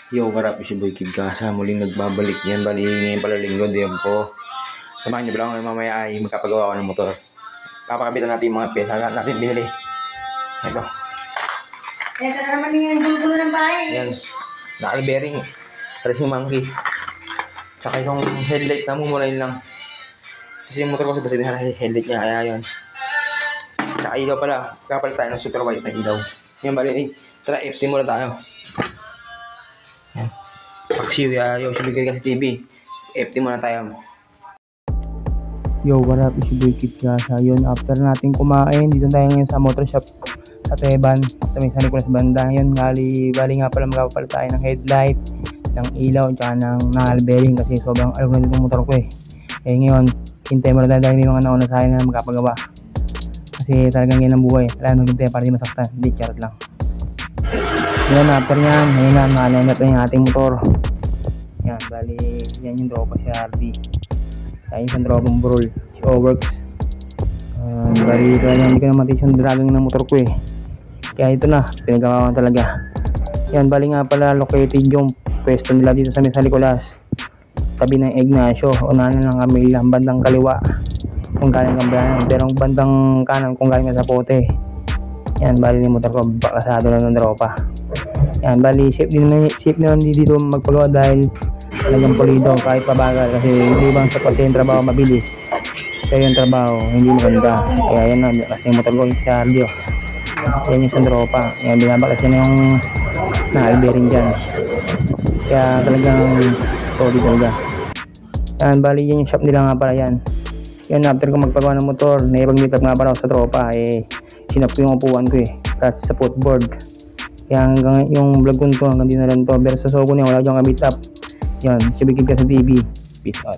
Yo, what up? Si Boy Kid Casa. Muling nagbabalik yan. Bali, ngayon pala linggo. Diyan po. Samahan niyo ba lang mamaya ay magkapagawa ko ng motor. Papakabitan natin yung mga pyesa natin binili. Ito. Ito naman yung bulbulo ng bahay. Yan. Naka-bearing. Racing monkey. Saka yung headlight na mumurahin lang. Kasi yung motor ko kasi basta yung headlight niya. Kaya yun. Saka ilaw pala. Kapalit tayo ng super white na ilaw. Yan bali. Tara, FT muna tayo. Yan. Paksiw yo, si Boy Kid Casa TV. FT muna tayo. Yo, what up? Si Boy Kid Casa. Yun, after natin kumain, dito tayo ngayon sa motor shop sa Teban, sa may San Nicolas banda. Yun, bali nga pala magpapalit tayo ng headlight, ng ilaw, tsaka ng bearing kasi sobrang alam na dito motor ko eh. Eh ngayon, hintay mo na tayo dahil may mga nauna sa akin na magkapagawa. Kasi talagang yan ang buhay. Kailangan maghintay para di masaktan. Hindi, charot lang. Yan, after nyan, ngayon na, nakaline up na yung ating motor. Yan, bali, yan yung tropa si RD. Kaya yung tropang Brol, si O-Works. Bali, kaya hindi ko na matis yung dragging ng motor ko eh. Kaya ito na, pinagawa talaga. Yan, bali nga pala, located yung pwesto nila dito sa San Nicolas. Tabi ng Ignacio, unahan ng Camila, bandang kaliwa. Kung galing kang Brian, pero bandang kanan kung galing ka sa Pote. Yan, bali yung motor ko, bakasado lang ng tropa. Yan, bali, safe naman dito magpagawa dahil talagang pulido kahit pabagal kasi hindi bang sa parte yung trabaho mabilis. Kaya yung trabaho, hindi maganda. Kaya yan na, kasi yung motor ko yung cardio. Yan yung sa tropa. Yan, binabakas yan yung na-bearing dyan. Kaya talagang solid talaga. Yan, bali yan yung shop nila nga pala yan. Yan, after ko magpagawa ng motor, naipag-meet up nga pala ako sa tropa, eh, sinap ko yung upuan ko eh, kasi sa footboard. Kaya hanggang yung vlog ko hanggang din na lang to. Pero sa Sogo niya, wala akong meet up. Yan, si Boy Kid Casa TV. Peace out.